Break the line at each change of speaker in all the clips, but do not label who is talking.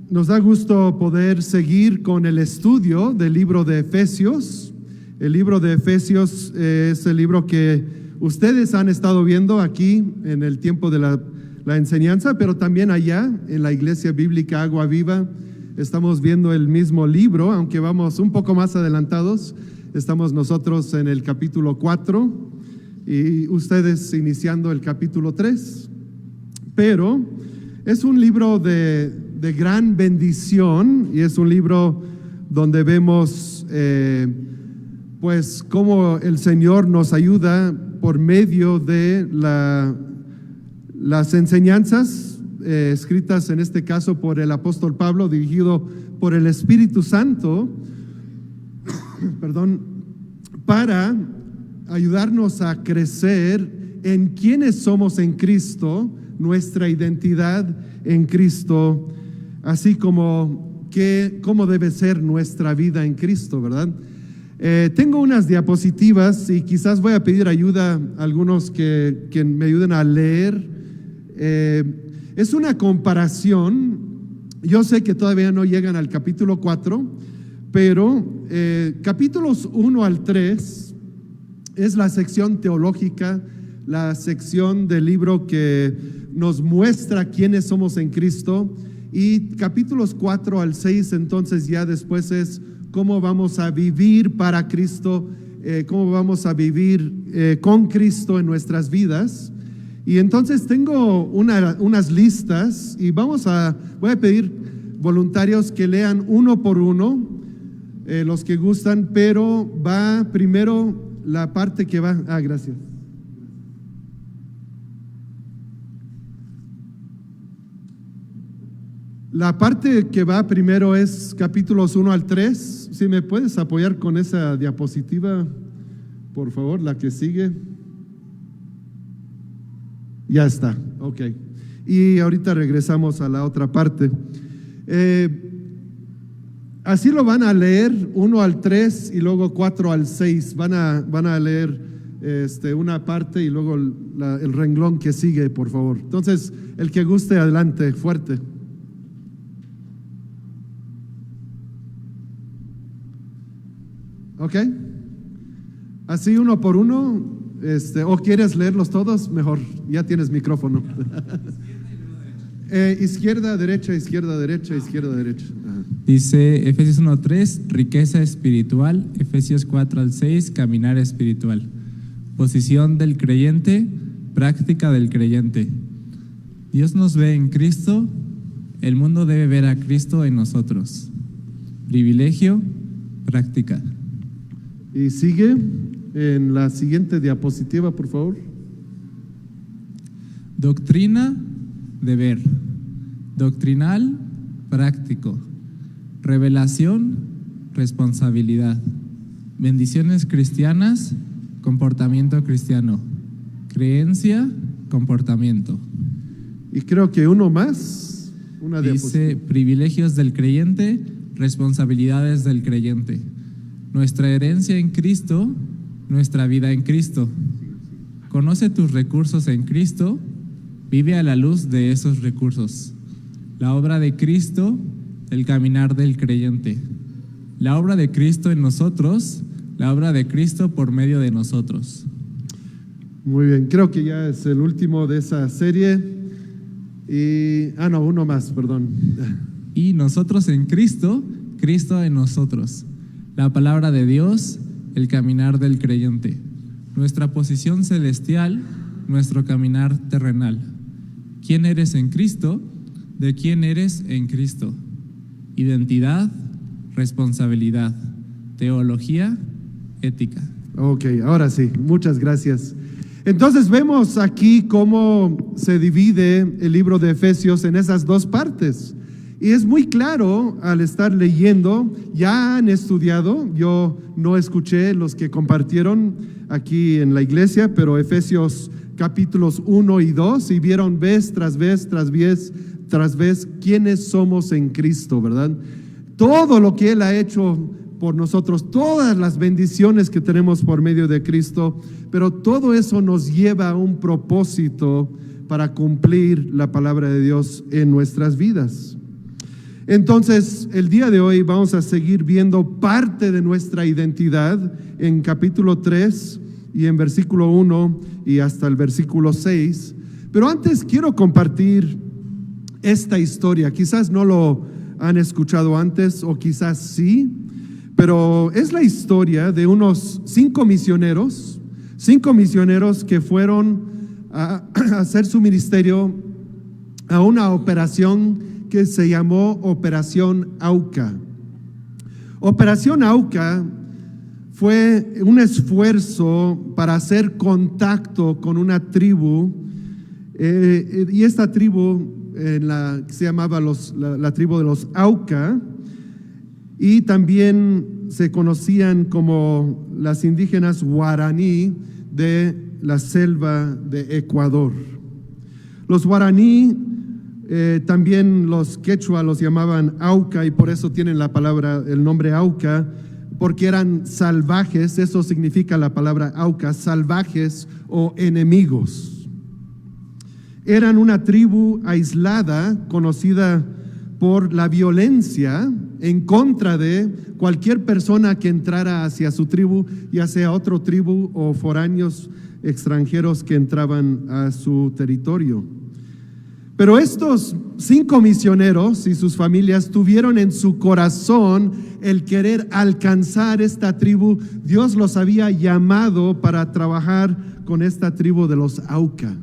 Nos da gusto poder seguir con el estudio del libro de Efesios. El libro de Efesios es el libro que ustedes han estado viendo aquí en el tiempo de la enseñanza, pero también allá en la Iglesia Bíblica Agua Viva estamos viendo el mismo libro, aunque vamos un poco más adelantados. Estamos nosotros en el capítulo 4 y ustedes iniciando el capítulo 3. Pero es un libro de gran bendición y es un libro donde vemos pues cómo el Señor nos ayuda por medio de las enseñanzas escritas en este caso por el apóstol Pablo, dirigido por el Espíritu Santo, para ayudarnos a crecer en quiénes somos en Cristo, nuestra identidad en Cristo, así como cómo debe ser nuestra vida en Cristo, ¿verdad? Tengo unas diapositivas y quizás voy a pedir ayuda a algunos que me ayuden a leer. Es una comparación. Yo sé que todavía no llegan al capítulo 4, pero capítulos 1 al 3 es la sección teológica, la sección del libro que nos muestra quiénes somos en Cristo, y capítulos 4 al 6 entonces ya después es cómo vamos a vivir para Cristo, cómo vamos a vivir con Cristo en nuestras vidas. Y entonces tengo unas listas y voy a pedir voluntarios que lean uno por uno, los que gustan, pero va primero la parte que va. Gracias. La parte que va primero es capítulos 1 al 3. Si me puedes apoyar con esa diapositiva, por favor, la que sigue. Ya está, ok. Y ahorita regresamos a la otra parte. Así lo van a leer 1 al 3 y luego 4 al 6. Van a leer una parte y luego el renglón que sigue, por favor. Entonces, el que guste, adelante, fuerte. ¿Ok? Así uno por uno, o quieres leerlos todos, mejor, ya tienes micrófono. Izquierda, derecha, izquierda, derecha, izquierda, derecha. Ajá.
Dice Efesios 1:3, riqueza espiritual. Efesios 4 al 6, caminar espiritual. Posición del creyente, práctica del creyente. Dios nos ve en Cristo, el mundo debe ver a Cristo en nosotros. Privilegio, práctica.
Y sigue en la siguiente diapositiva, por favor.
Doctrina, deber. Doctrinal, práctico. Revelación, responsabilidad. Bendiciones cristianas, comportamiento cristiano. Creencia, comportamiento.
Y creo que uno más.
Dice privilegios del creyente, responsabilidades del creyente. Nuestra herencia en Cristo, nuestra vida en Cristo. Conoce tus recursos en Cristo, vive a la luz de esos recursos. La obra de Cristo, el caminar del creyente. La obra de Cristo en nosotros, la obra de Cristo por medio de nosotros.
Muy bien, creo que ya es el último de esa serie. Uno más, perdón.
Y nosotros en Cristo, Cristo en nosotros. La palabra de Dios, el caminar del creyente. Nuestra posición celestial, nuestro caminar terrenal. ¿Quién eres en Cristo? ¿De quién eres en Cristo? Identidad, responsabilidad, teología, ética. Ok,
ahora sí, muchas gracias. Entonces vemos aquí cómo se divide el libro de Efesios en esas dos partes. Y es muy claro al estar leyendo, ya han estudiado, yo no escuché los que compartieron aquí en la iglesia, pero Efesios capítulos 1 y 2, y vieron vez tras vez, tras vez, quiénes somos en Cristo, ¿verdad? Todo lo que Él ha hecho por nosotros, todas las bendiciones que tenemos por medio de Cristo, pero todo eso nos lleva a un propósito para cumplir la palabra de Dios en nuestras vidas. Entonces, el día de hoy vamos a seguir viendo parte de nuestra identidad en capítulo 3 y en versículo 1 y hasta el versículo 6. Pero antes quiero compartir esta historia. Quizás no lo han escuchado antes o quizás sí, pero es la historia de unos 5 misioneros que fueron a hacer su ministerio a una operación que se llamó Operación Auca. Operación Auca fue un esfuerzo para hacer contacto con una tribu, y esta tribu se llamaba la tribu de los Auca, y también se conocían como las indígenas guaraní de la selva de Ecuador. Los guaraní, también los quechua los llamaban Auca, y por eso tienen el nombre Auca, porque eran salvajes. Eso significa la palabra Auca, salvajes o enemigos. Eran una tribu aislada, conocida por la violencia en contra de cualquier persona que entrara hacia su tribu, ya sea otra tribu o foráneos extranjeros que entraban a su territorio. Pero estos 5 misioneros y sus familias tuvieron en su corazón el querer alcanzar esta tribu. Dios los había llamado para trabajar con esta tribu de los Auca.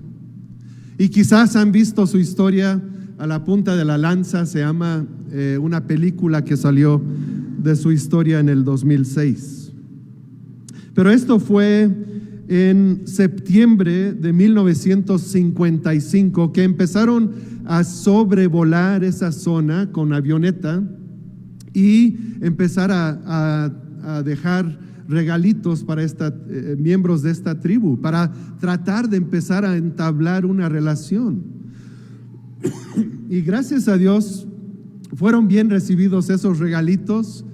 Y quizás han visto su historia a la punta de la lanza. Se llama una película que salió de su historia en el 2006. Pero esto fue en septiembre de 1955 que empezaron a sobrevolar esa zona con avioneta y empezar a dejar regalitos para miembros de esta tribu, para tratar de empezar a entablar una relación. Y gracias a Dios fueron bien recibidos esos regalitos,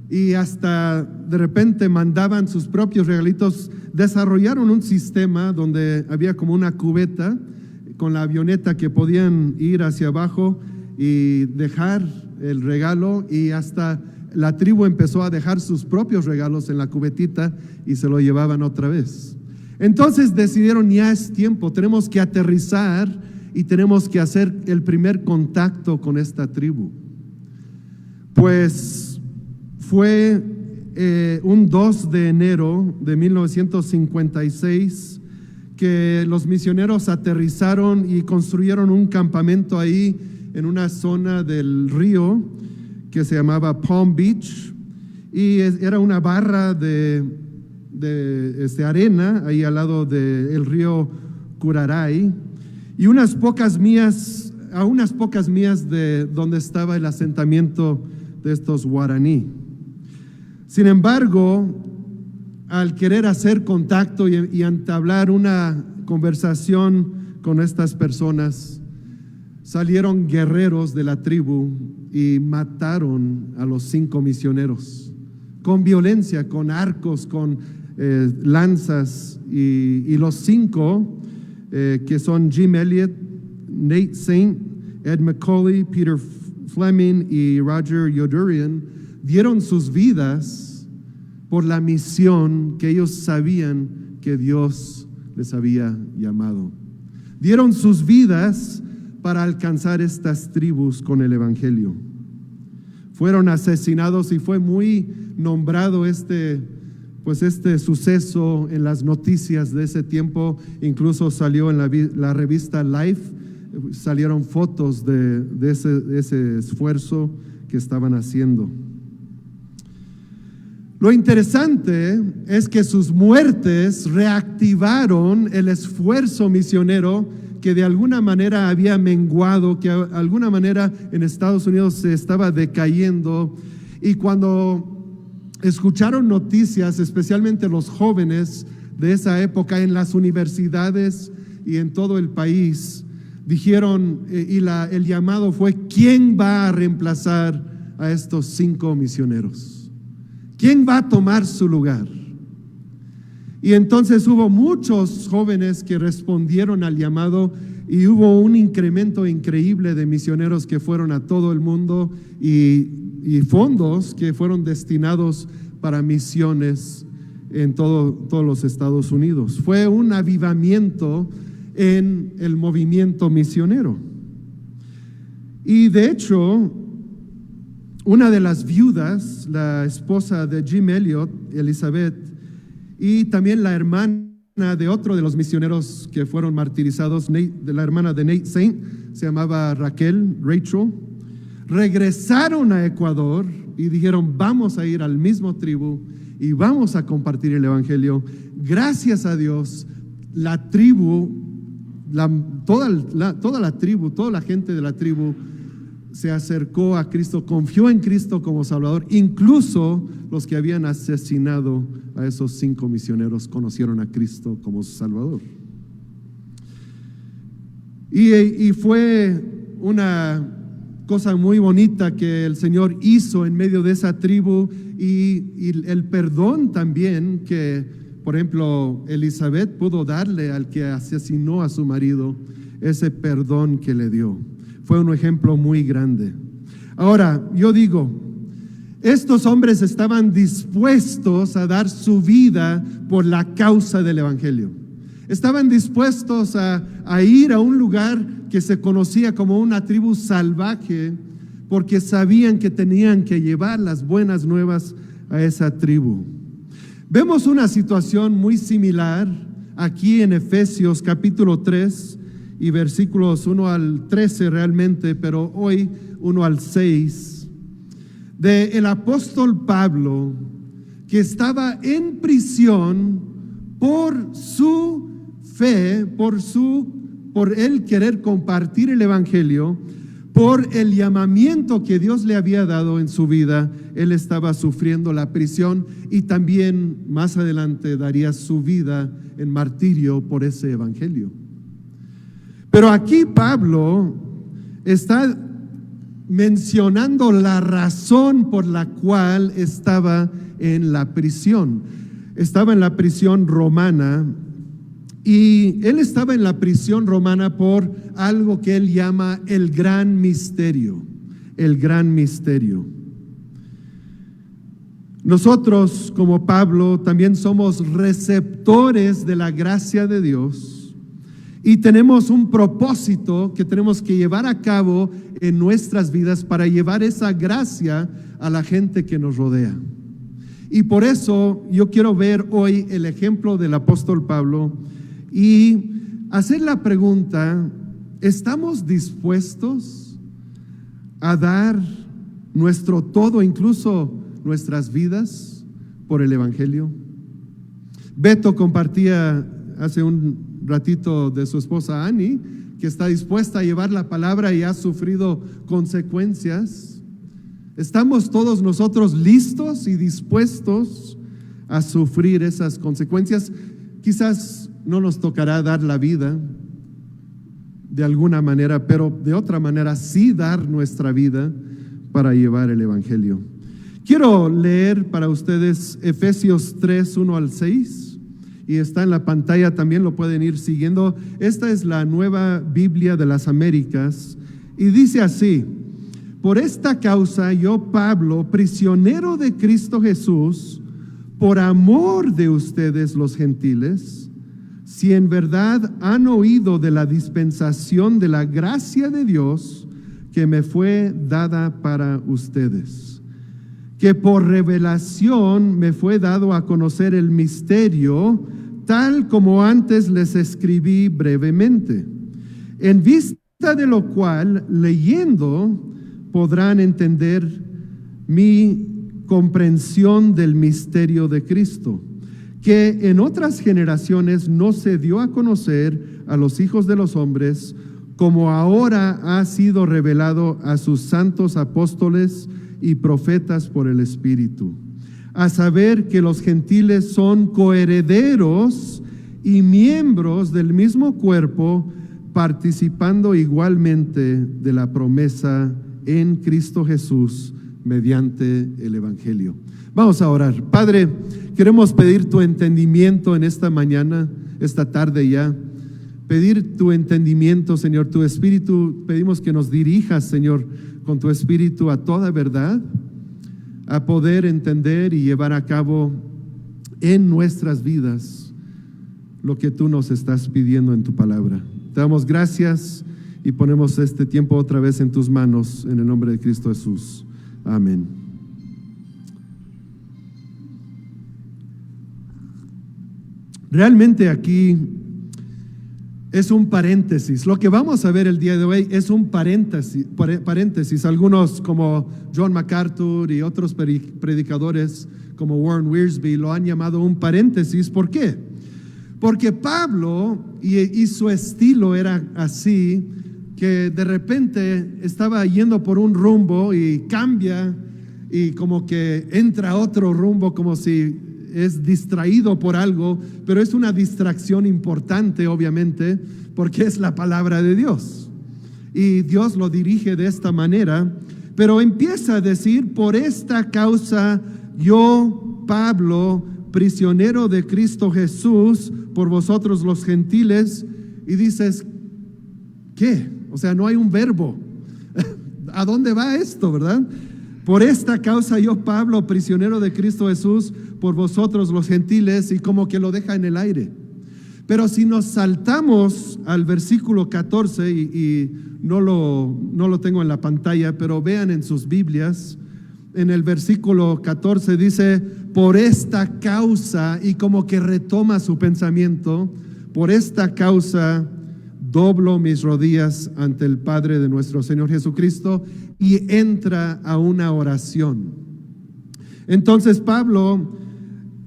y hasta de repente mandaban sus propios regalitos. Desarrollaron un sistema donde había como una cubeta con la avioneta que podían ir hacia abajo y dejar el regalo, y hasta la tribu empezó a dejar sus propios regalos en la cubetita y se lo llevaban otra vez. Entonces decidieron, ya es tiempo, tenemos que aterrizar y tenemos que hacer el primer contacto con esta tribu. Pues fue un 2 de enero de 1956 que los misioneros aterrizaron y construyeron un campamento ahí en una zona del río que se llamaba Palm Beach, y era una barra de arena ahí al lado del río Curaray, y a unas pocas millas de donde estaba el asentamiento de estos guaraní. Sin embargo, al querer hacer contacto y entablar una conversación con estas personas, salieron guerreros de la tribu y mataron a los 5 misioneros con violencia, con arcos, con lanzas, y los 5 que son Jim Elliot, Nate Saint, Ed McCauley, Peter Fleming y Roger Yodurian dieron sus vidas por la misión que ellos sabían que Dios les había llamado. Dieron sus vidas para alcanzar estas tribus con el evangelio. Fueron asesinados, y fue muy nombrado este suceso en las noticias de ese tiempo. Incluso salió en la revista Life, salieron fotos de ese esfuerzo que estaban haciendo. Lo interesante es que sus muertes reactivaron el esfuerzo misionero que de alguna manera había menguado, que de alguna manera en Estados Unidos se estaba decayendo. Y cuando escucharon noticias, especialmente los jóvenes de esa época en las universidades y en todo el país, dijeron, el llamado fue: ¿quién va a reemplazar a estos 5 misioneros? ¿Quién va a tomar su lugar? Y entonces hubo muchos jóvenes que respondieron al llamado y hubo un incremento increíble de misioneros que fueron a todo el mundo y fondos que fueron destinados para misiones en todos los Estados Unidos. Fue un avivamiento en el movimiento misionero. Y de hecho, una de las viudas, la esposa de Jim Elliot, Elizabeth, y también la hermana de otro de los misioneros que fueron martirizados, de la hermana de Nate Saint, se llamaba Rachel, regresaron a Ecuador y dijeron: vamos a ir al mismo tribu y vamos a compartir el evangelio. Gracias a Dios, la tribu, toda la gente de la tribu se acercó a Cristo, confió en Cristo como Salvador. Incluso los que habían asesinado a esos 5 misioneros conocieron a Cristo como su Salvador. Y fue una cosa muy bonita que el Señor hizo en medio de esa tribu, y el perdón también que, por ejemplo, Elizabeth pudo darle al que asesinó a su marido, ese perdón que le dio. Fue un ejemplo muy grande. Ahora, yo digo, estos hombres estaban dispuestos a dar su vida por la causa del evangelio. Estaban dispuestos a ir a un lugar que se conocía como una tribu salvaje, porque sabían que tenían que llevar las buenas nuevas a esa tribu. Vemos una situación muy similar aquí en Efesios capítulo 3 y versículos 1 al 13 realmente, pero hoy 1 al 6, de el apóstol Pablo, que estaba en prisión por su fe, por él querer compartir el evangelio, por el llamamiento que Dios le había dado en su vida. Él estaba sufriendo la prisión y también más adelante daría su vida en martirio por ese evangelio. Pero aquí Pablo está mencionando la razón por la cual estaba en la prisión. Estaba en la prisión romana, y él estaba en la prisión romana por algo que él llama el gran misterio. El gran misterio. Nosotros, como Pablo, también somos receptores de la gracia de Dios, y tenemos un propósito que tenemos que llevar a cabo en nuestras vidas para llevar esa gracia a la gente que nos rodea. Y por eso yo quiero ver hoy el ejemplo del apóstol Pablo y hacer la pregunta: ¿estamos dispuestos a dar nuestro todo, incluso nuestras vidas, por el evangelio? Beto compartía hace un ratito de su esposa Annie, que está dispuesta a llevar la palabra y ha sufrido consecuencias. ¿Estamos todos nosotros listos y dispuestos a sufrir esas consecuencias? Quizás no nos tocará dar la vida de alguna manera, pero de otra manera sí dar nuestra vida para llevar el evangelio. Quiero leer para ustedes Efesios 3, 1 al 6, y está en la pantalla, también lo pueden ir siguiendo. Esta es la Nueva Biblia de las Américas, y dice así: por esta causa yo, Pablo, prisionero de Cristo Jesús, por amor de ustedes los gentiles, si en verdad han oído de la dispensación de la gracia de Dios que me fue dada para ustedes, que por revelación me fue dado a conocer el misterio, tal como antes les escribí brevemente, en vista de lo cual, leyendo, podrán entender mi comprensión del misterio de Cristo, que en otras generaciones no se dio a conocer a los hijos de los hombres, como ahora ha sido revelado a sus santos apóstoles y profetas por el Espíritu, a saber que los gentiles son coherederos y miembros del mismo cuerpo, participando igualmente de la promesa en Cristo Jesús mediante el evangelio. Vamos a orar. Padre, queremos pedir tu entendimiento en esta mañana, esta tarde ya, pedir tu entendimiento, Señor, tu espíritu. Pedimos que nos dirijas, Señor, con tu espíritu a toda verdad, a poder entender y llevar a cabo en nuestras vidas lo que tú nos estás pidiendo en tu palabra. Te damos gracias y ponemos este tiempo otra vez en tus manos, en el nombre de Cristo Jesús. Amén. Realmente aquí es un paréntesis. Lo que vamos a ver el día de hoy es un paréntesis. Algunos como John MacArthur y otros predicadores como Warren Wiersbe lo han llamado un paréntesis. ¿Por qué? Porque Pablo y su estilo era así, que de repente estaba yendo por un rumbo y cambia y como que entra a otro rumbo, como si es distraído por algo, pero es una distracción importante, obviamente, porque es la palabra de Dios. Y Dios lo dirige de esta manera, pero empieza a decir: por esta causa yo, Pablo, prisionero de Cristo Jesús, por vosotros los gentiles. Y dices, ¿qué? O sea, no hay un verbo. ¿A dónde va esto, verdad? Por esta causa yo, Pablo, prisionero de Cristo Jesús, por vosotros los gentiles, y como que lo deja en el aire. Pero si nos saltamos al versículo 14, y no lo tengo en la pantalla, pero vean en sus Biblias, en el versículo 14 dice: por esta causa, y como que retoma su pensamiento, por esta causa doblo mis rodillas ante el Padre de nuestro Señor Jesucristo, y entra a una oración. Entonces Pablo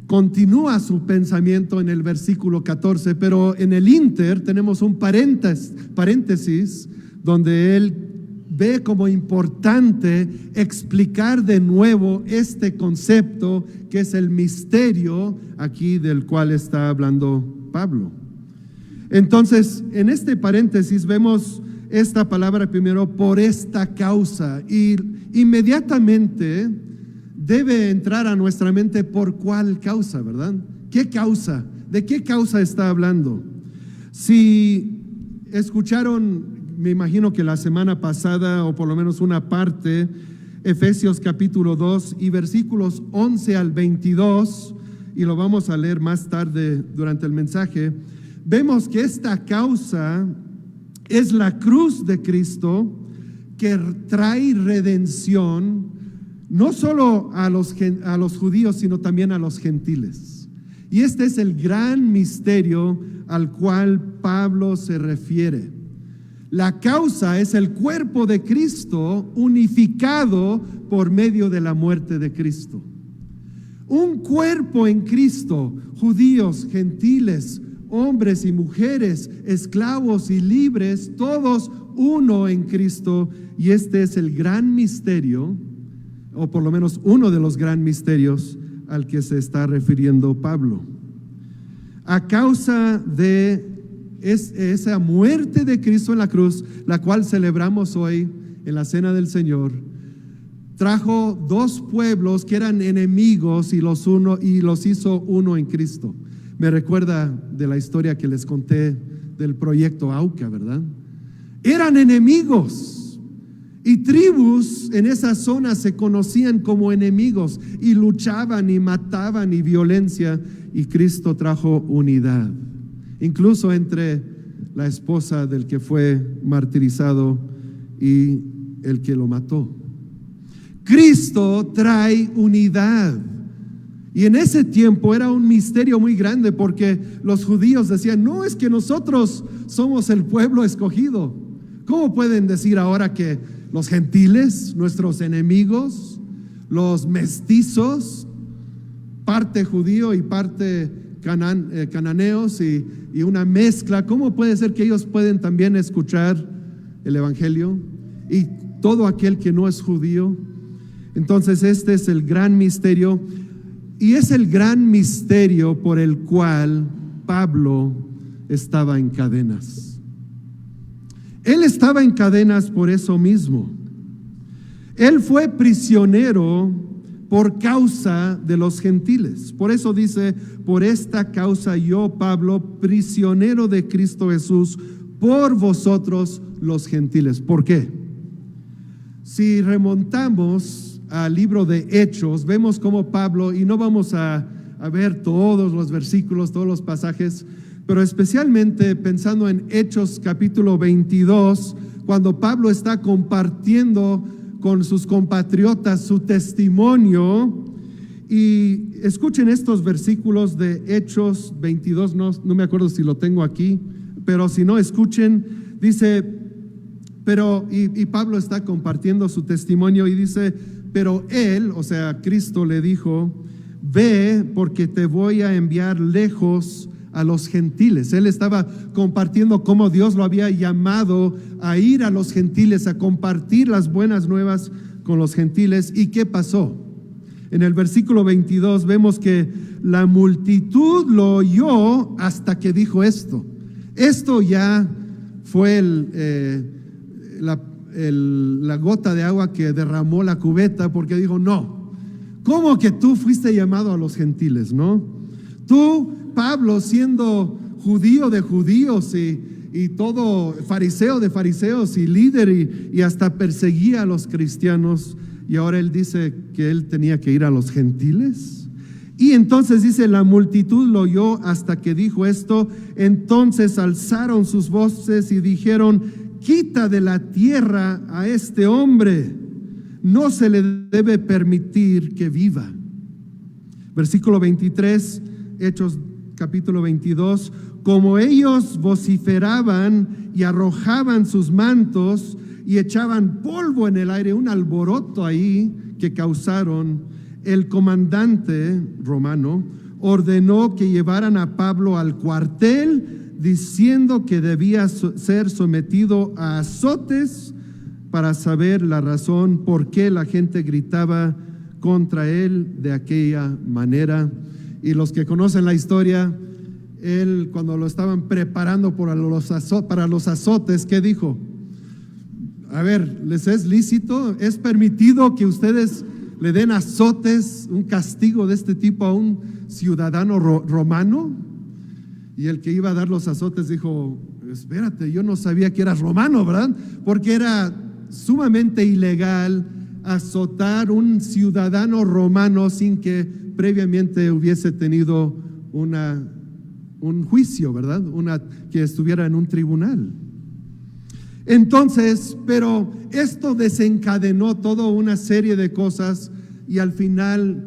continúa su pensamiento en el versículo 14, pero en el inter tenemos un paréntesis donde él ve como importante explicar de nuevo este concepto que es el misterio aquí del cual está hablando Pablo. Entonces, en este paréntesis vemos esta palabra primero: por esta causa, y inmediatamente debe entrar a nuestra mente por cuál causa, ¿verdad? ¿Qué causa? ¿De qué causa está hablando? Si escucharon, me imagino que la semana pasada, o por lo menos una parte, Efesios capítulo 2 y versículos 11 al 22, y lo vamos a leer más tarde durante el mensaje, vemos que esta causa es la cruz de Cristo, que trae redención no solo a los judíos, sino también a los gentiles. Y este es el gran misterio al cual Pablo se refiere. La causa es el cuerpo de Cristo unificado por medio de la muerte de Cristo. Un cuerpo en Cristo, judíos, gentiles, hombres y mujeres, esclavos y libres, todos uno en Cristo. Y este es el gran misterio, o por lo menos uno de los gran misterios al que se está refiriendo Pablo. A causa de esa muerte de Cristo en la cruz, la cual celebramos hoy en la Cena del Señor, trajo dos pueblos que eran enemigos y los hizo uno en Cristo. Me recuerda de la historia que les conté del proyecto AUCA, ¿verdad? Eran enemigos, y tribus en esa zona se conocían como enemigos y luchaban y mataban y violencia, y Cristo trajo unidad, incluso entre la esposa del que fue martirizado y el que lo mató. Cristo trae unidad. Y en ese tiempo era un misterio muy grande, porque los judíos decían: no, es que nosotros somos el pueblo escogido. ¿Cómo pueden decir ahora que los gentiles, nuestros enemigos, los mestizos, parte judío y parte cananeos y una mezcla, cómo puede ser que ellos pueden también escuchar el evangelio, y todo aquel que no es judío? Entonces este es el gran misterio, y es el gran misterio por el cual Pablo estaba en cadenas. Él estaba en cadenas por eso mismo. Él fue prisionero por causa de los gentiles. Por eso dice, por esta causa yo, Pablo, prisionero de Cristo Jesús, por vosotros los gentiles. ¿Por qué? Si remontamos al libro de Hechos, vemos cómo Pablo, y no vamos a ver todos los versículos, todos los pasajes, pero especialmente pensando en Hechos capítulo 22, cuando Pablo está compartiendo con sus compatriotas su testimonio. Y escuchen estos versículos de Hechos 22, no me acuerdo si lo tengo aquí, pero si no, escuchen. Dice, y Pablo está compartiendo su testimonio y dice, pero él, o sea, Cristo le dijo, ve porque te voy a enviar lejos a los gentiles. Él estaba compartiendo cómo Dios lo había llamado a ir a los gentiles, a compartir las buenas nuevas con los gentiles. ¿Y qué pasó? En el versículo 22 vemos que la multitud lo oyó hasta que dijo esto. Esto ya fue la gota de agua que derramó la cubeta, porque dijo, no, ¿cómo que tú fuiste llamado a los gentiles, no? Tú, Pablo, siendo judío de judíos y todo fariseo de fariseos y líder y hasta perseguía a los cristianos, y ahora él dice que él tenía que ir a los gentiles. Y entonces dice, la multitud lo oyó hasta que dijo esto. Entonces alzaron sus voces y dijeron, quita de la tierra a este hombre, no se le debe permitir que viva. Versículo 23, Hechos capítulo 22, como ellos vociferaban y arrojaban sus mantos y echaban polvo en el aire, un alboroto ahí que causaron, el comandante romano ordenó que llevaran a Pablo al cuartel, diciendo que debía ser sometido a azotes para saber la razón por qué la gente gritaba contra él de aquella manera. Y los que conocen la historia, él cuando lo estaban preparando para los azotes, ¿qué dijo? A ver, ¿les es lícito? ¿Es permitido que ustedes le den azotes, un castigo de este tipo a un ciudadano romano? Y el que iba a dar los azotes dijo, espérate, yo no sabía que eras romano, ¿verdad? Porque era sumamente ilegal azotar un ciudadano romano sin que previamente hubiese tenido un juicio, ¿verdad? Que estuviera en un tribunal. Entonces, pero esto desencadenó toda una serie de cosas y al final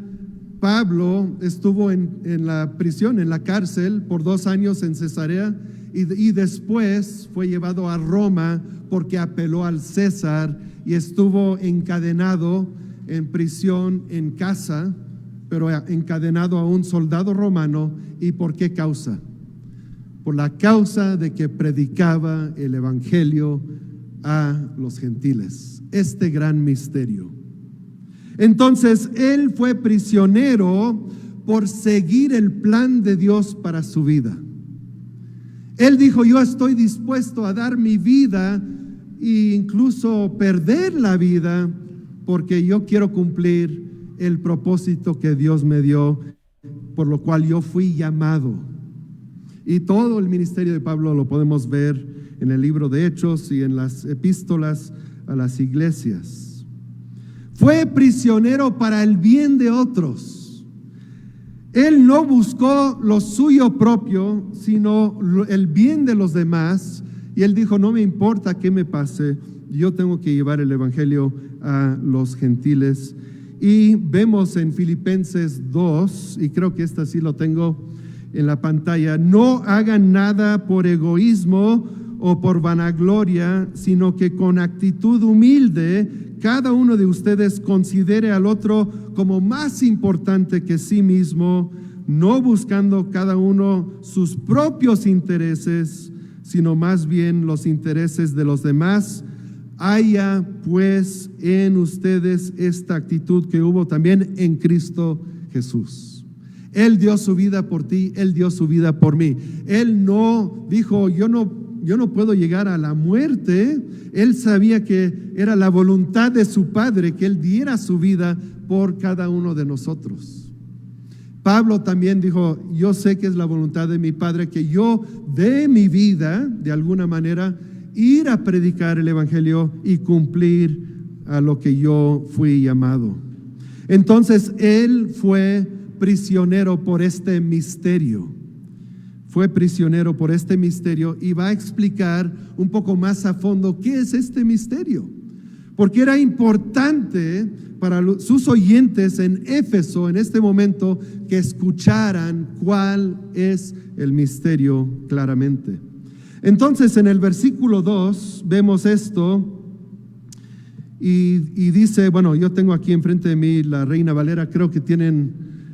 Pablo estuvo en la prisión, en la cárcel por 2 años en Cesarea y después fue llevado a Roma porque apeló al César y estuvo encadenado en prisión en casa, pero encadenado a un soldado romano. ¿Y por qué causa? Por la causa de que predicaba el evangelio a los gentiles, este gran misterio. Entonces él fue prisionero por seguir el plan de Dios para su vida. Él dijo, yo estoy dispuesto a dar mi vida e incluso perder la vida porque yo quiero cumplir el propósito que Dios me dio, por lo cual yo fui llamado. Y todo el ministerio de Pablo lo podemos ver en el libro de Hechos y en las epístolas a las iglesias. Fue prisionero para el bien de otros. Él no buscó lo suyo propio, sino el bien de los demás. Y él dijo, no me importa qué me pase, yo tengo que llevar el evangelio a los gentiles. Y vemos en Filipenses 2, y creo que esta sí lo tengo en la pantalla, no hagan nada por egoísmo o por vanagloria, sino que con actitud humilde cada uno de ustedes considere al otro como más importante que sí mismo, no buscando cada uno sus propios intereses, sino más bien los intereses de los demás. Haya pues en ustedes esta actitud que hubo también en Cristo Jesús. Él dio su vida por ti, Él dio su vida por mí. Él no dijo, yo no puedo llegar a la muerte. Él sabía que era la voluntad de su Padre que Él diera su vida por cada uno de nosotros. Pablo también dijo, yo sé que es la voluntad de mi Padre que yo dé mi vida, de alguna manera, ir a predicar el Evangelio y cumplir a lo que yo fui llamado. Entonces, él fue prisionero por este misterio. Fue prisionero por este misterio y va a explicar un poco más a fondo qué es este misterio. Porque era importante para sus oyentes en Éfeso en este momento que escucharan cuál es el misterio claramente. Entonces en el versículo 2 vemos esto y dice, bueno, yo tengo aquí enfrente de mí la Reina Valera, creo que tienen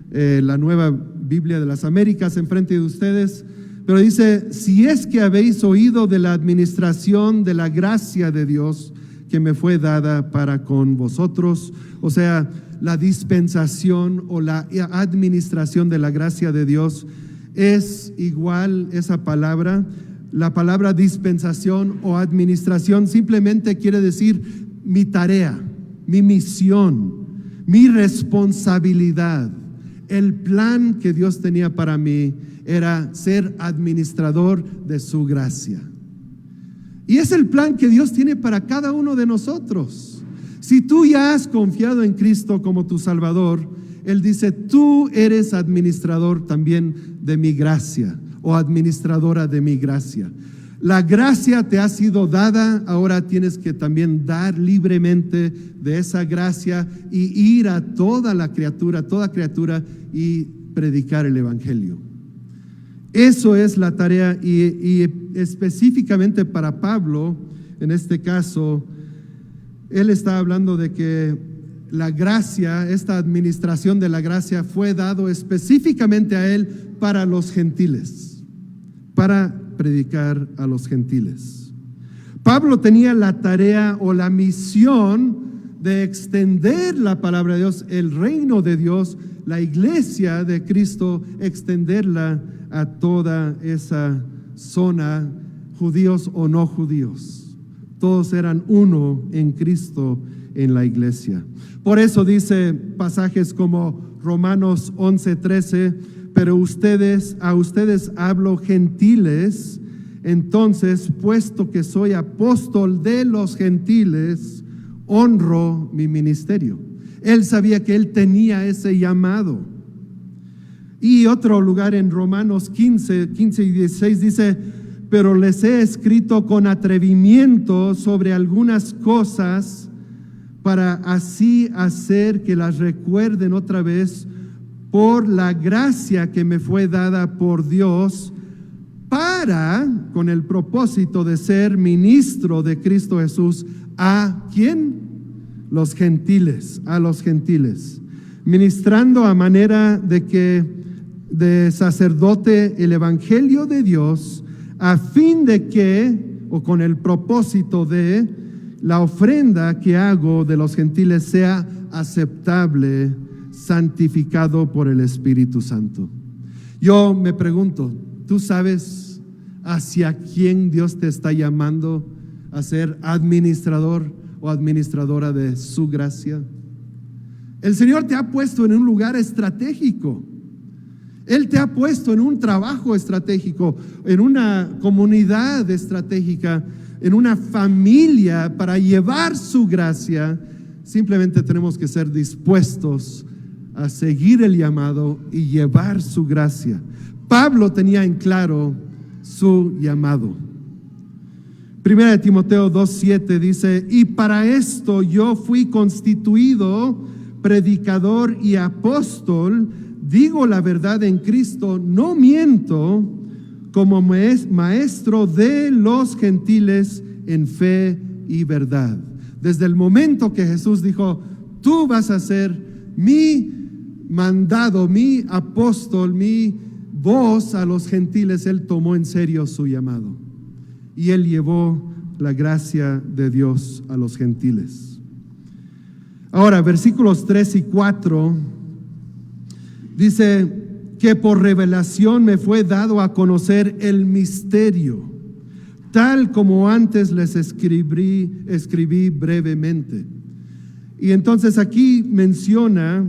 la Nueva Biblia de las Américas enfrente de ustedes, pero dice, si es que habéis oído de la administración de la gracia de Dios que me fue dada para con vosotros, o sea, la dispensación o la administración de la gracia de Dios es igual esa palabra. La palabra dispensación o administración simplemente quiere decir mi tarea, mi misión, mi responsabilidad. El plan que Dios tenía para mí era ser administrador de su gracia. Y es el plan que Dios tiene para cada uno de nosotros. Si tú ya has confiado en Cristo como tu Salvador, Él dice, tú eres administrador también de mi gracia o administradora de mi gracia. La gracia te ha sido dada, ahora tienes que también dar libremente de esa gracia y ir a toda criatura y predicar el Evangelio. Eso es la tarea y específicamente para Pablo, en este caso, él está hablando de que la gracia, esta administración de la gracia fue dado específicamente a él para los gentiles, para predicar a los gentiles. Pablo tenía la tarea o la misión de extender la palabra de Dios, el reino de Dios, la iglesia de Cristo, extenderla a toda esa zona, judíos o no judíos. Todos eran uno en Cristo en la iglesia. Por eso dice pasajes como Romanos 11:13, pero a ustedes hablo gentiles, entonces, puesto que soy apóstol de los gentiles, honro mi ministerio. Él sabía que él tenía ese llamado. Y otro lugar en Romanos 15 y 16 dice, pero les he escrito con atrevimiento sobre algunas cosas para así hacer que las recuerden otra vez por la gracia que me fue dada por Dios con el propósito de ser ministro de Cristo Jesús. ¿A quién? A los gentiles. Ministrando a manera de sacerdote el evangelio de Dios, a fin de que, o con el propósito de, la ofrenda que hago de los gentiles sea aceptable, santificado por el Espíritu Santo. Yo me pregunto, ¿tú sabes hacia quién Dios te está llamando a ser administrador o administradora de su gracia? El Señor te ha puesto en un lugar estratégico. Él te ha puesto en un trabajo estratégico, en una comunidad estratégica, en una familia para llevar su gracia. Simplemente tenemos que ser dispuestos a seguir el llamado y llevar su gracia. Pablo tenía en claro su llamado. Primera de Timoteo 2:7 dice, y para esto yo fui constituido predicador y apóstol, digo la verdad en Cristo, no miento, como maestro de los gentiles en fe y verdad. Desde el momento que Jesús dijo, tú vas a ser mi mandado, mi apóstol, mi voz a los gentiles, él tomó en serio su llamado y él llevó la gracia de Dios a los gentiles. Ahora, versículos 3 y 4 dice que por revelación me fue dado a conocer el misterio, tal como antes les escribí brevemente. Y entonces aquí menciona,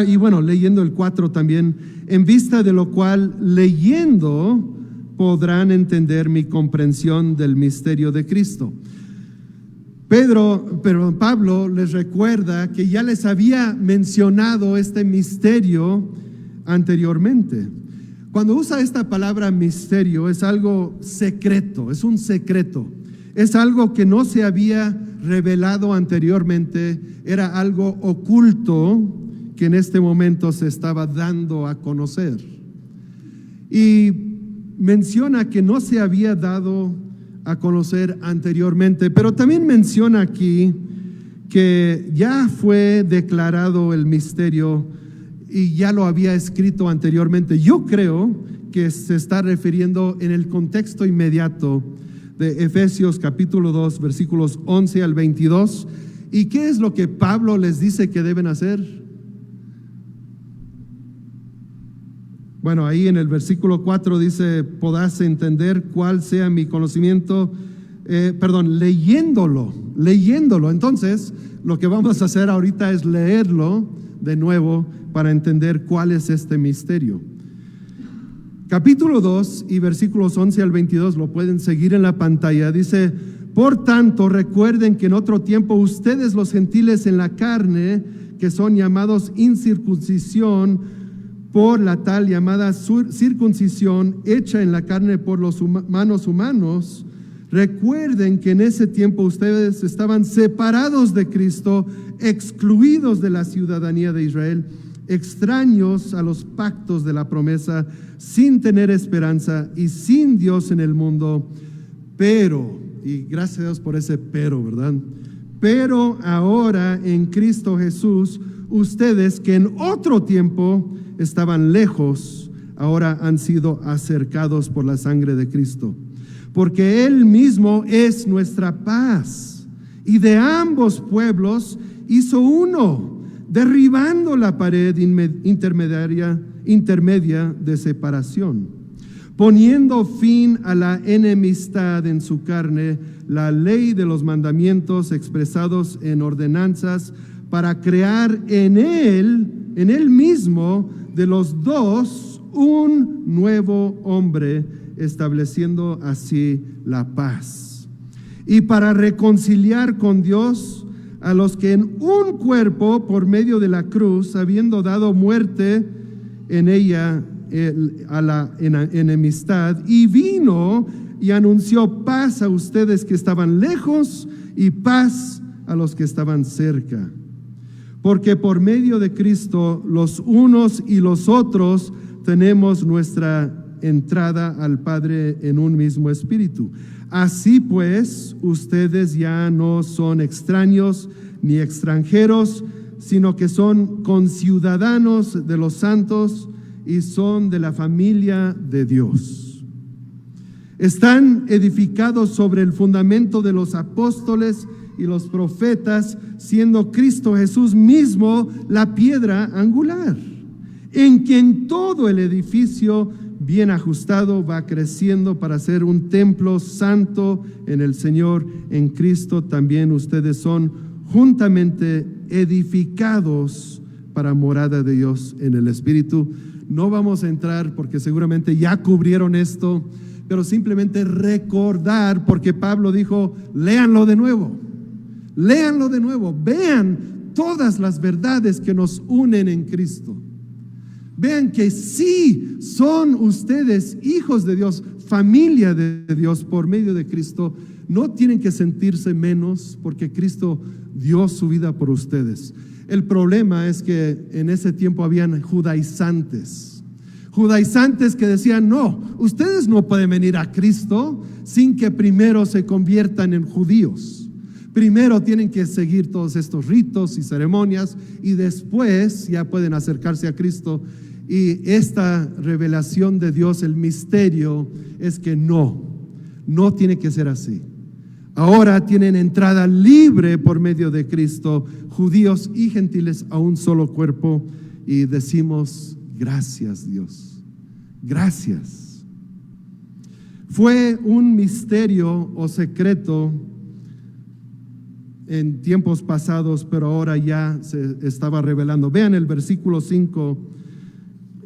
y bueno, leyendo el 4 también, en vista de lo cual, leyendo, podrán entender mi comprensión del misterio de Cristo. Pablo les recuerda que ya les había mencionado este misterio anteriormente. Cuando usa esta palabra misterio, es algo secreto, es un secreto. Es algo que no se había revelado anteriormente, era algo oculto que en este momento se estaba dando a conocer. Y menciona que no se había dado a conocer anteriormente, pero también menciona aquí que ya fue declarado el misterio y ya lo había escrito anteriormente. Yo creo que se está refiriendo en el contexto inmediato de Efesios capítulo 2, versículos 11 al 22. ¿Y qué es lo que Pablo les dice que deben hacer? Bueno, ahí en el versículo 4 dice, podás entender cuál sea mi conocimiento, leyéndolo. Entonces, lo que vamos a hacer ahorita es leerlo de nuevo para entender cuál es este misterio. Capítulo 2 y versículos 11 al 22, lo pueden seguir en la pantalla. Dice, por tanto, recuerden que en otro tiempo ustedes los gentiles en la carne, que son llamados incircuncisión, por la tal llamada circuncisión hecha en la carne por los manos humanos, recuerden que en ese tiempo ustedes estaban separados de Cristo, excluidos de la ciudadanía de Israel, extraños a los pactos de la promesa, sin tener esperanza y sin Dios en el mundo. Pero, y gracias a Dios por ese pero, ¿verdad? Pero ahora en Cristo Jesús, ustedes que en otro tiempo estaban lejos, ahora han sido acercados por la sangre de Cristo. Porque Él mismo es nuestra paz, y de ambos pueblos hizo uno, derribando la pared intermedia de separación, poniendo fin a la enemistad en su carne, la ley de los mandamientos expresados en ordenanzas, para crear en Él mismo, de los dos, un nuevo hombre, estableciendo así la paz. Y para reconciliar con Dios a los que en un cuerpo, por medio de la cruz, habiendo dado muerte en ella a la enemistad, y vino y anunció paz a ustedes que estaban lejos y paz a los que estaban cerca. Porque por medio de Cristo los unos y los otros tenemos nuestra entrada al Padre en un mismo espíritu. Así pues, ustedes ya no son extraños ni extranjeros, sino que son conciudadanos de los santos y son de la familia de Dios. Están edificados sobre el fundamento de los apóstoles y los profetas, siendo Cristo Jesús mismo la piedra angular, en quien todo el edificio bien ajustado va creciendo para ser un templo santo en el Señor. En Cristo también ustedes son juntamente edificados para morada de Dios en el Espíritu. No vamos a entrar porque seguramente ya cubrieron esto, pero simplemente recordar, porque Pablo dijo, léanlo de nuevo. Léanlo de nuevo, vean todas las verdades que nos unen en Cristo. Vean que sí son ustedes hijos de Dios, familia de Dios por medio de Cristo. No tienen que sentirse menos porque Cristo dio su vida por ustedes. El problema es que en ese tiempo habían judaizantes que decían, no, ustedes no pueden venir a Cristo sin que primero se conviertan en judíos. Primero tienen que seguir todos estos ritos y ceremonias y después ya pueden acercarse a Cristo. Y esta revelación de Dios, el misterio, es que no tiene que ser así. Ahora tienen entrada libre por medio de Cristo, judíos y gentiles a un solo cuerpo, y decimos, gracias Dios, gracias. Fue un misterio o secreto en tiempos pasados, pero ahora ya se estaba revelando. Vean el versículo 5.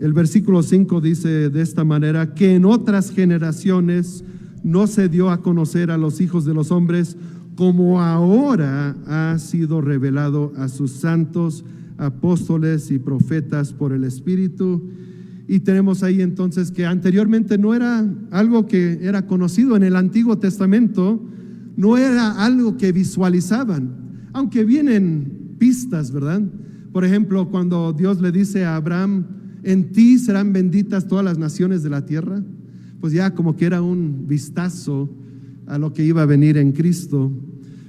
El versículo 5 dice de esta manera: que en otras generaciones no se dio a conocer a los hijos de los hombres, como ahora ha sido revelado a sus santos apóstoles y profetas por el Espíritu. Y tenemos ahí entonces que anteriormente no era algo que era conocido en el Antiguo Testamento, no era algo que visualizaban, aunque vienen pistas, ¿verdad? Por ejemplo, cuando Dios le dice a Abraham: en ti serán benditas todas las naciones de la tierra, pues ya como que era un vistazo a lo que iba a venir en Cristo,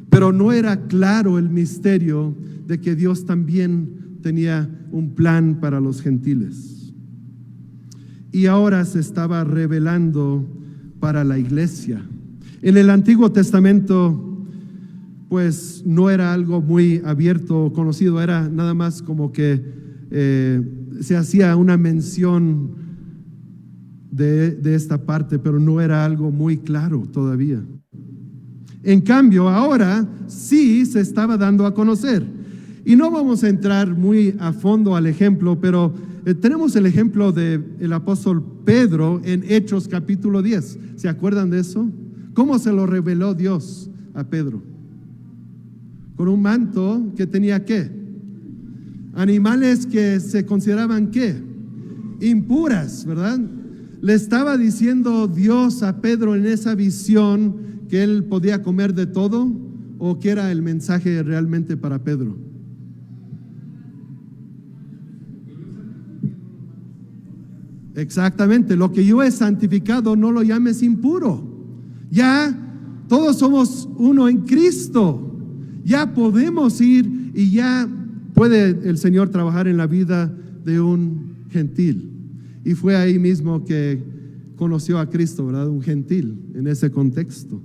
pero no era claro el misterio de que Dios también tenía un plan para los gentiles. Y ahora se estaba revelando para la iglesia. En el Antiguo Testamento, pues no era algo muy abierto o conocido, era nada más como que se hacía una mención de esta parte, pero no era algo muy claro todavía. En cambio, ahora sí se estaba dando a conocer. Y no vamos a entrar muy a fondo al ejemplo, pero tenemos el ejemplo del apóstol Pedro en Hechos capítulo 10. ¿Se acuerdan de eso? ¿Cómo se lo reveló Dios a Pedro? Con un manto que tenía ¿qué? Animales que se consideraban ¿qué? Impuras, ¿verdad? Le estaba diciendo Dios a Pedro en esa visión que él podía comer de todo, ¿o qué era el mensaje realmente para Pedro? Exactamente, lo que yo he santificado no lo llames impuro. Ya todos somos uno en Cristo. Ya podemos ir y ya puede el Señor trabajar en la vida de un gentil. Y fue ahí mismo que conoció a Cristo, ¿verdad? Un gentil en ese contexto.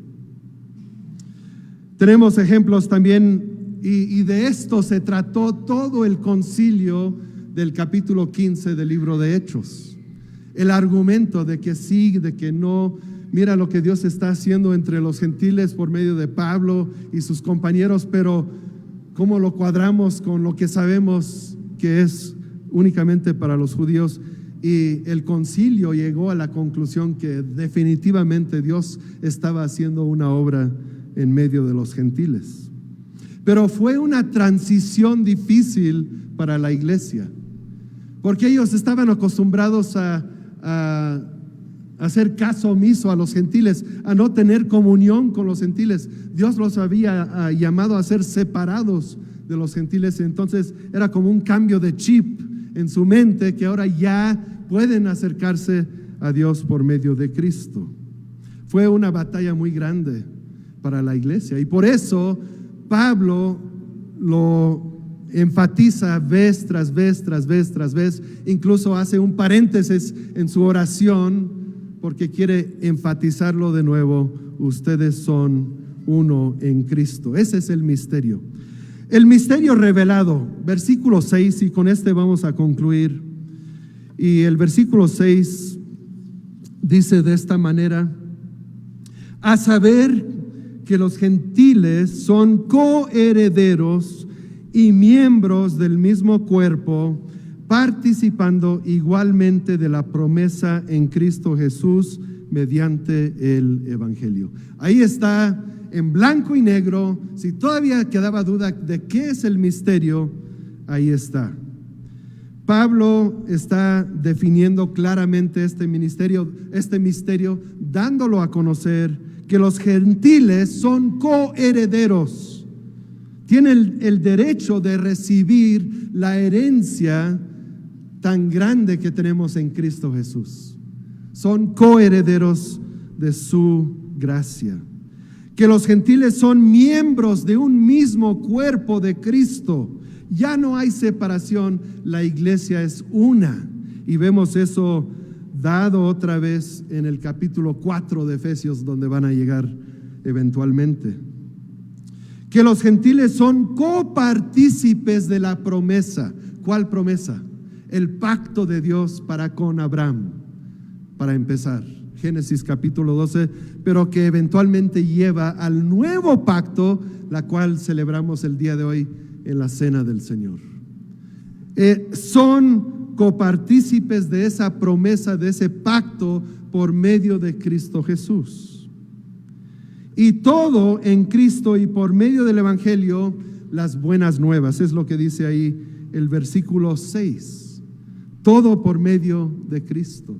Tenemos ejemplos también, y de esto se trató todo el concilio del capítulo 15 del libro de Hechos. El argumento de que sí, de que no. Mira lo que Dios está haciendo entre los gentiles por medio de Pablo y sus compañeros, pero ¿cómo lo cuadramos con lo que sabemos que es únicamente para los judíos? Y el concilio llegó a la conclusión que definitivamente Dios estaba haciendo una obra en medio de los gentiles. Pero fue una transición difícil para la iglesia, porque ellos estaban acostumbrados a hacer caso omiso a los gentiles, a no tener comunión con los gentiles. Dios los había llamado a ser separados de los gentiles. Entonces era como un cambio de chip en su mente, que ahora ya pueden acercarse a Dios por medio de Cristo. Fue una batalla muy grande para la iglesia, y por eso Pablo lo enfatiza vez tras vez, tras vez, tras vez. Incluso hace un paréntesis en su oración porque quiere enfatizarlo de nuevo: ustedes son uno en Cristo. Ese es el misterio. El misterio revelado, versículo 6, y con este vamos a concluir. Y el versículo 6 dice de esta manera: a saber que los gentiles son coherederos y miembros del mismo cuerpo, participando igualmente de la promesa en Cristo Jesús mediante el Evangelio. Ahí está en blanco y negro. Si todavía quedaba duda de qué es el misterio, ahí está. Pablo está definiendo claramente este misterio, dándolo a conocer, que los gentiles son coherederos. Tienen el derecho de recibir la herencia tan grande que tenemos en Cristo Jesús. Son coherederos de su gracia. Que los gentiles son miembros de un mismo cuerpo de Cristo. Ya no hay separación, la iglesia es una. Y vemos eso dado otra vez en el capítulo 4 de Efesios, donde van a llegar eventualmente. Que los gentiles son copartícipes de la promesa. ¿Cuál promesa? El pacto de Dios para con Abraham, para empezar. Génesis capítulo 12, pero que eventualmente lleva al nuevo pacto, la cual celebramos el día de hoy en la Cena del Señor. Son copartícipes de esa promesa, de ese pacto por medio de Cristo Jesús. Y todo en Cristo y por medio del Evangelio, las buenas nuevas. Es lo que dice ahí el versículo 6. Todo por medio de Cristo.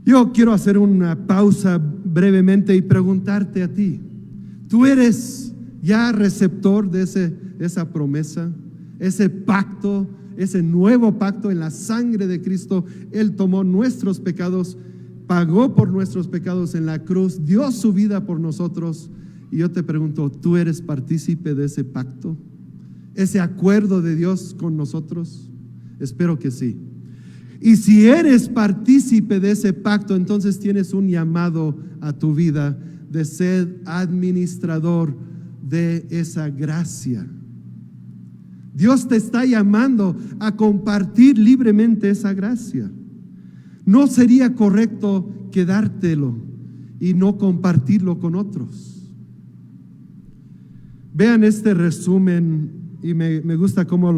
Yo quiero hacer una pausa brevemente y preguntarte a ti. ¿Tú eres ya receptor de esa promesa, ese pacto, ese nuevo pacto en la sangre de Cristo? Él tomó nuestros pecados, pagó por nuestros pecados en la cruz, dio su vida por nosotros. Y yo te pregunto, ¿tú eres partícipe de ese pacto? ¿Ese acuerdo de Dios con nosotros? Espero que sí. Y si eres partícipe de ese pacto, entonces tienes un llamado a tu vida de ser administrador de esa gracia. Dios te está llamando a compartir libremente esa gracia. No sería correcto quedártelo y no compartirlo con otros. Vean este resumen, y me gusta cómo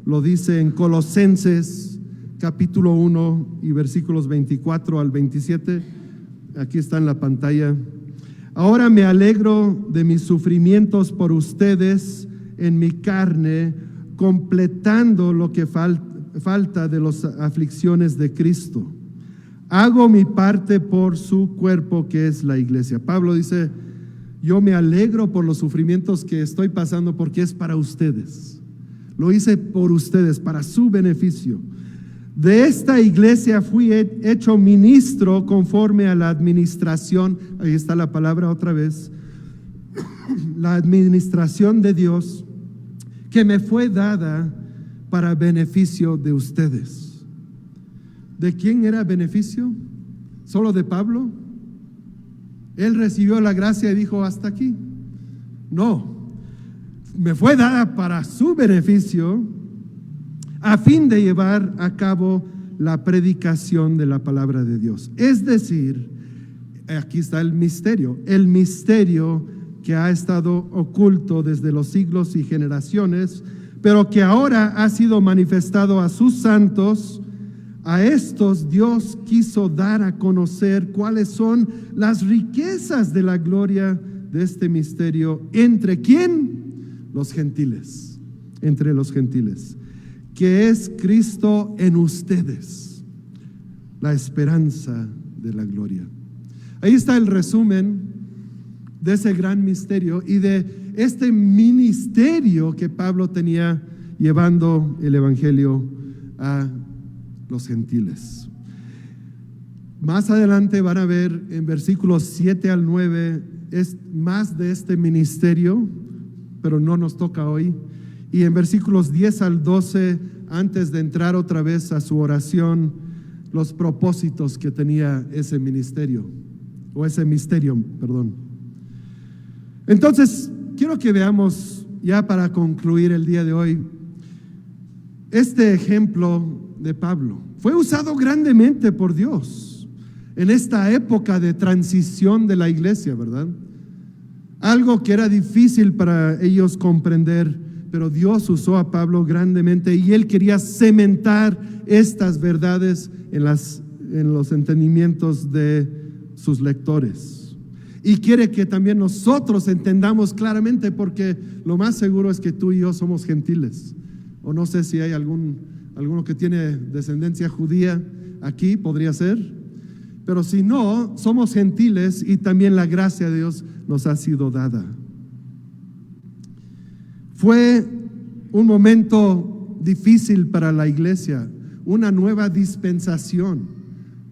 lo dice en Colosenses capítulo 1 y versículos 24 al 27. Aquí está en la pantalla. Ahora me alegro de mis sufrimientos por ustedes en mi carne, completando lo que falta de las aflicciones de Cristo. Hago mi parte por su cuerpo, que es la iglesia. Pablo dice, yo me alegro por los sufrimientos que estoy pasando porque es para ustedes. Lo hice por ustedes, para su beneficio. De esta iglesia fui hecho ministro conforme a la administración, ahí está la palabra otra vez, la administración de Dios que me fue dada para beneficio de ustedes. ¿De quién era beneficio? ¿Solo de Pablo? Él recibió la gracia y dijo hasta aquí. No, me fue dada para su beneficio, a fin de llevar a cabo la predicación de la palabra de Dios. Es decir, aquí está el misterio que ha estado oculto desde los siglos y generaciones, pero que ahora ha sido manifestado a sus santos. A estos Dios quiso dar a conocer cuáles son las riquezas de la gloria de este misterio. ¿Entre quién? Los gentiles. Entre los gentiles. Que es Cristo en ustedes, la esperanza de la gloria. Ahí está el resumen de ese gran misterio y de este ministerio que Pablo tenía llevando el evangelio a los gentiles. Más adelante van a ver en versículos 7 al 9 es más de este ministerio, pero no nos toca hoy. Y en versículos 10 al 12, antes de entrar otra vez a su oración, los propósitos que tenía ese ministerio, o ese misterio, perdón. Entonces, quiero que veamos, ya para concluir el día de hoy, este ejemplo de Pablo. Fue usado grandemente por Dios en esta época de transición de la iglesia, ¿verdad? Algo que era difícil para ellos comprender, pero Dios usó a Pablo grandemente y él quería cementar estas verdades en los entendimientos de sus lectores. Y quiere que también nosotros entendamos claramente, porque lo más seguro es que tú y yo somos gentiles. O no sé si hay alguno que tiene descendencia judía aquí, podría ser. Pero si no, somos gentiles y también la gracia de Dios nos ha sido dada. Fue un momento difícil para la iglesia, una nueva dispensación,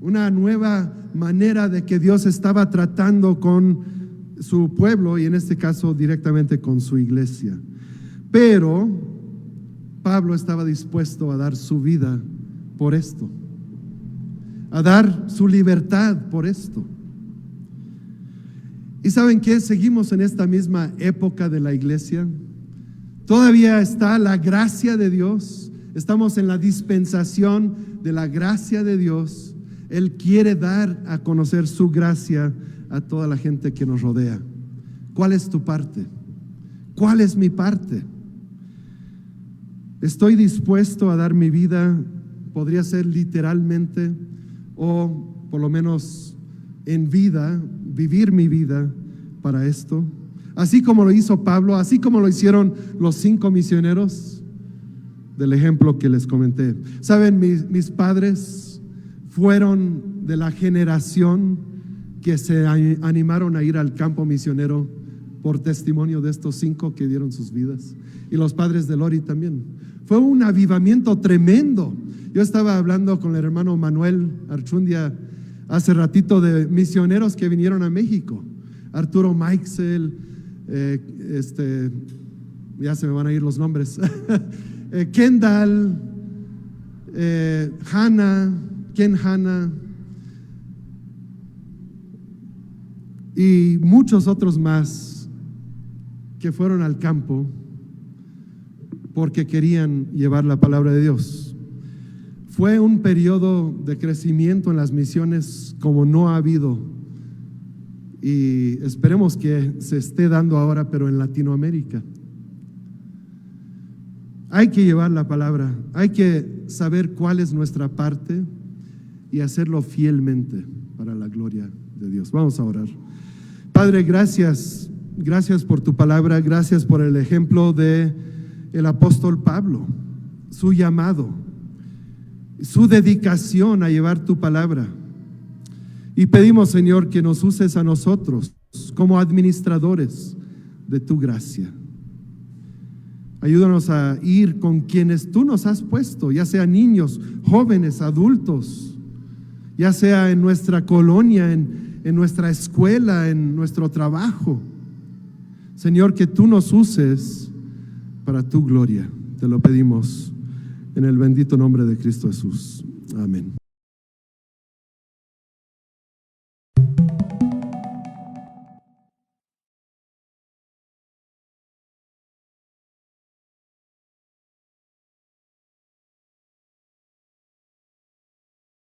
una nueva manera de que Dios estaba tratando con su pueblo y en este caso directamente con su iglesia. Pero Pablo estaba dispuesto a dar su vida por esto, a dar su libertad por esto. ¿Y saben qué? Seguimos en esta misma época de la iglesia. Todavía está la gracia de Dios. Estamos en la dispensación de la gracia de Dios. Él quiere dar a conocer su gracia a toda la gente que nos rodea. ¿Cuál es tu parte? ¿Cuál es mi parte? Estoy dispuesto a dar mi vida, podría ser literalmente, o por lo menos en vida, vivir mi vida para esto. Así como lo hizo Pablo, así como lo hicieron los 5 misioneros del ejemplo que les comenté. Saben, mis padres fueron de la generación que se animaron a ir al campo misionero por testimonio de estos 5 que dieron sus vidas. Y los padres de Lori también. Fue un avivamiento tremendo. Yo estaba hablando con el hermano Manuel Archundia hace ratito de misioneros que vinieron a México. Arturo Meixel, ya se me van a ir los nombres. Kendall, Ken Hanna y muchos otros más que fueron al campo porque querían llevar la palabra de Dios. Fue un periodo de crecimiento en las misiones como no ha habido, y esperemos que se esté dando ahora, pero en Latinoamérica. Hay que llevar la palabra, hay que saber cuál es nuestra parte y hacerlo fielmente para la gloria de Dios. Vamos a orar. Padre, gracias por tu palabra, gracias por el ejemplo de el apóstol Pablo, su llamado, su dedicación a llevar tu palabra. Y pedimos, Señor, que nos uses a nosotros como administradores de tu gracia. Ayúdanos a ir con quienes tú nos has puesto, ya sea niños, jóvenes, adultos, ya sea en nuestra colonia, en nuestra escuela, en nuestro trabajo. Señor, que tú nos uses para tu gloria. Te lo pedimos en el bendito nombre de Cristo Jesús. Amén.